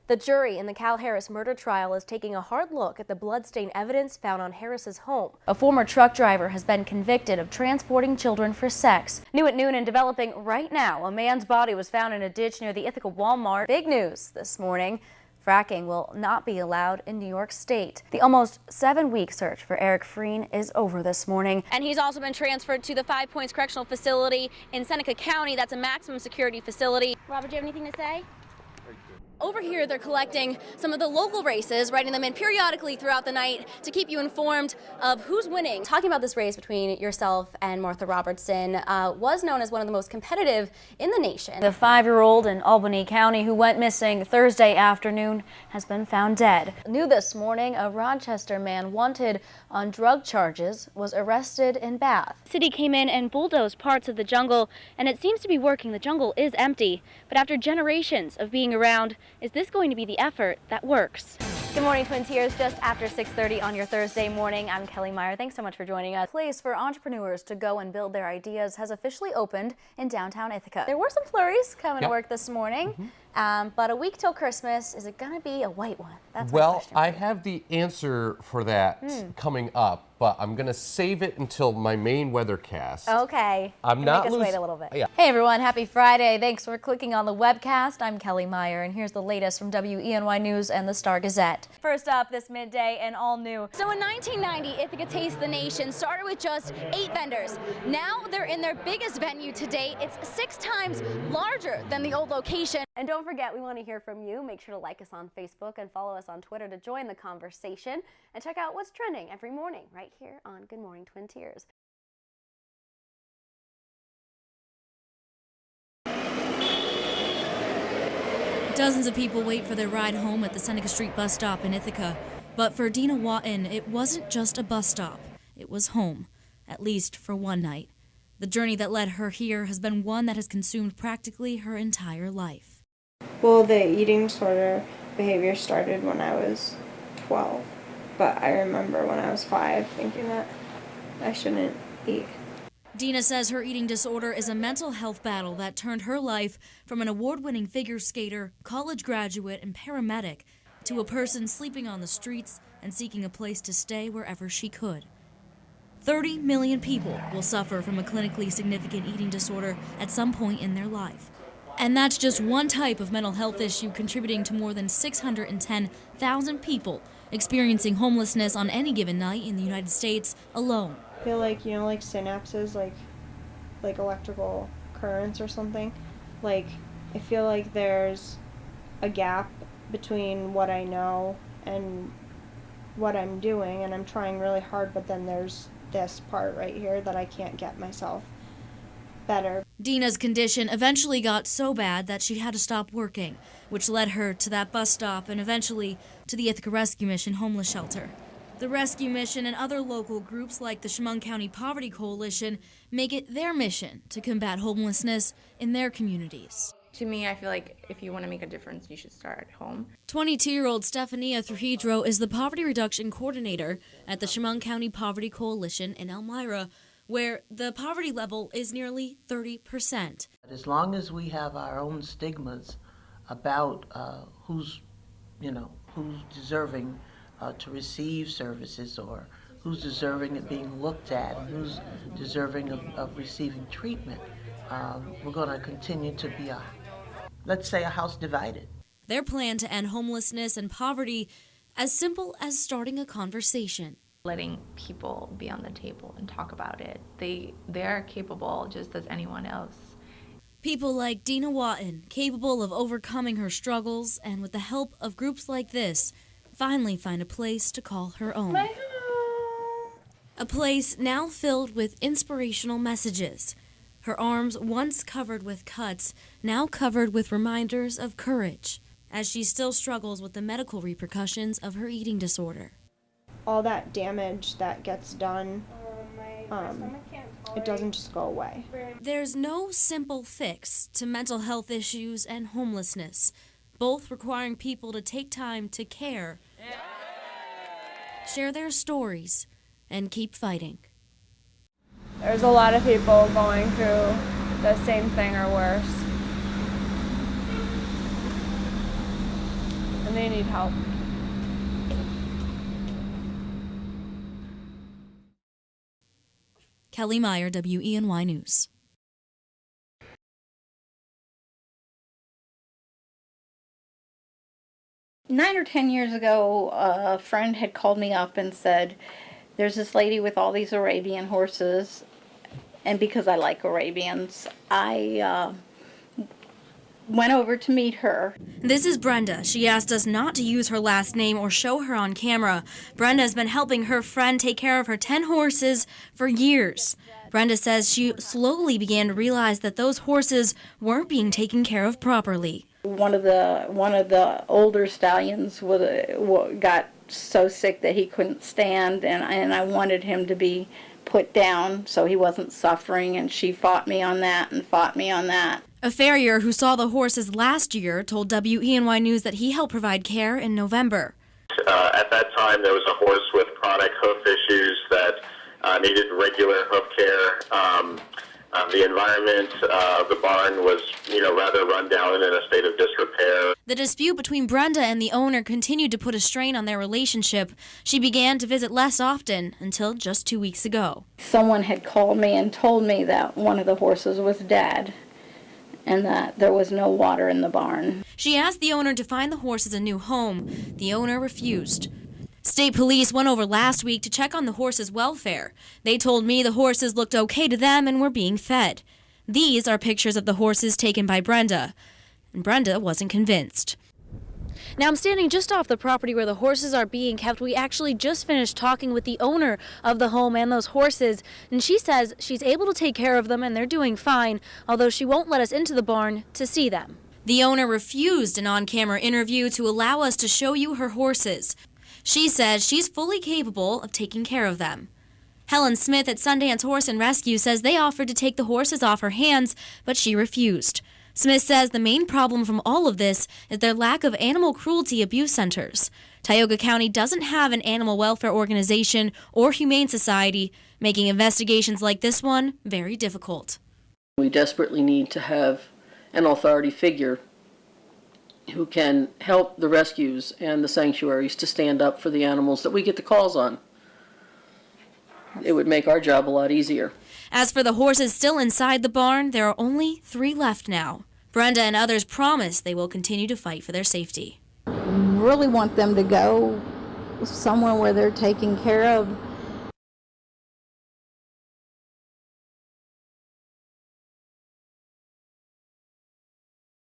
The jury in the Cal Harris murder trial is taking a hard look at the bloodstained evidence found on Harris's home. A former truck driver has been convicted of transporting children for sex. New at noon and developing right now, a man's body was found in a ditch near the Ithaca Walmart. Big news this morning. Fracking will not be allowed in New York State. The almost 7-week search for Eric Freen is over this morning. And he's also been transferred to the 5 Points Correctional Facility in Seneca County. That's a maximum security facility. Robert, do you have anything to say? Over here, they're collecting some of the local races, writing them in periodically throughout the night to keep you informed of who's winning. Talking about this race between yourself and Martha Robertson was known as one of the most competitive in the nation. The 5-year-old in Albany County who went missing Thursday afternoon has been found dead. New this morning, a Rochester man wanted on drug charges was arrested in Bath. The city came in and bulldozed parts of the jungle, and it seems to be working. The jungle is empty, but after generations of being around, is this going to be the effort that works? Good morning, Twin Tiers. Just after 6:30 on your Thursday morning, I'm Kelly Meyer. Thanks so much for joining us. A place for entrepreneurs to go and build their ideas has officially opened in downtown Ithaca. There were some flurries coming to work this morning, but a week till Christmas, is it going to be a white one? That's my question. Well, I have the answer for that coming up, but I'm going to save it until my main weathercast. Okay. I'm not make us wait a little bit. Yeah. Hey everyone, happy Friday. Thanks for clicking on the webcast. I'm Kelly Meyer, and here's the latest from WENY News and the Star Gazette. First up this midday and all new. So in 1990, Ithaca Taste the Nation started with just 8 vendors. Now they're in their biggest venue to date. It's 6 times larger than the old location. And don't forget, we want to hear from you. Make sure to like us on Facebook and follow us on Twitter to join the conversation. And check out what's trending every morning right here on Good Morning Twin Tiers. Dozens of people wait for their ride home at the Seneca Street bus stop in Ithaca. But for Dina Watton, it wasn't just a bus stop. It was home, at least for one night. The journey that led her here has been one that has consumed practically her entire life. Well, the eating disorder behavior started when I was 12, but I remember when I was 5 thinking that I shouldn't eat. Dina says her eating disorder is a mental health battle that turned her life from an award-winning figure skater, college graduate, and paramedic to a person sleeping on the streets and seeking a place to stay wherever she could. 30 million people will suffer from a clinically significant eating disorder at some point in their life. And that's just one type of mental health issue contributing to more than 610,000 people experiencing homelessness on any given night in the United States alone. I feel like, like synapses, like electrical currents or something. Like, I feel like there's a gap between what I know and what I'm doing, and I'm trying really hard, but then there's this part right here that I can't get myself better. Dina's condition eventually got so bad that she had to stop working, which led her to that bus stop and eventually to the Ithaca Rescue Mission homeless shelter. The Rescue Mission and other local groups like the Chemung County Poverty Coalition make it their mission to combat homelessness in their communities. To me, I feel like if you want to make a difference, you should start at home. 22-year-old Stefania Trujillo is the poverty reduction coordinator at the Chemung County Poverty Coalition in Elmira, where the poverty level is nearly 30%. As long as we have our own stigmas about who's deserving to receive services, or who's deserving of being looked at, and who's deserving of receiving treatment, we're going to continue to be let's say, a house divided. Their plan to end homelessness and poverty as simple as starting a conversation. Letting people be on the table and talk about it. They're capable just as anyone else. People like Dina Watton, capable of overcoming her struggles, and with the help of groups like this, finally find a place to call her own. A place now filled with inspirational messages. Her arms, once covered with cuts, now covered with reminders of courage, as she still struggles with the medical repercussions of her eating disorder. All that damage that gets done, it doesn't just go away. There's no simple fix to mental health issues and homelessness, both requiring people to take time to care, share their stories, and keep fighting. There's a lot of people going through the same thing or worse. and they need help. Kelly Meyer, WENY News. Nine or 10 years ago, a friend had called me up and said, there's this lady with all these Arabian horses, and because I like Arabians, I went over to meet her. This is Brenda. She asked us not to use her last name or show her on camera. Brenda has been helping her friend take care of her 10 horses for years. Brenda says she slowly began to realize that those horses weren't being taken care of properly. One of the older stallions got so sick that he couldn't stand, and I wanted him to be put down so he wasn't suffering, and she fought me on that and fought me on that. A farrier who saw the horses last year told WENY News that he helped provide care in November. At that time, there was a horse with chronic hoof issues that needed regular hoof care. The environment of the barn was, rather run down and in a state of disrepair. The dispute between Brenda and the owner continued to put a strain on their relationship. She began to visit less often until just 2 weeks ago. Someone had called me and told me that one of the horses was dead and that there was no water in the barn. She asked the owner to find the horses a new home. The owner refused. State police went over last week to check on the horses' welfare. They told me the horses looked okay to them and were being fed. These are pictures of the horses taken by Brenda. And Brenda wasn't convinced. Now I'm standing just off the property where the horses are being kept. We actually just finished talking with the owner of the home and those horses, and she says she's able to take care of them and they're doing fine, although she won't let us into the barn to see them. The owner refused an on-camera interview to allow us to show you her horses. She says she's fully capable of taking care of them. Helen Smith at Sundance Horse and Rescue says they offered to take the horses off her hands, but she refused. Smith says the main problem from all of this is their lack of animal cruelty abuse centers. Tioga County doesn't have an animal welfare organization or humane society, making investigations like this one very difficult. We desperately need to have an authority figure who can help the rescues and the sanctuaries to stand up for the animals that we get the calls on. It would make our job a lot easier. As for the horses still inside the barn, there are only 3 left now. Brenda and others promise they will continue to fight for their safety. Really want them to go somewhere where they're taken care of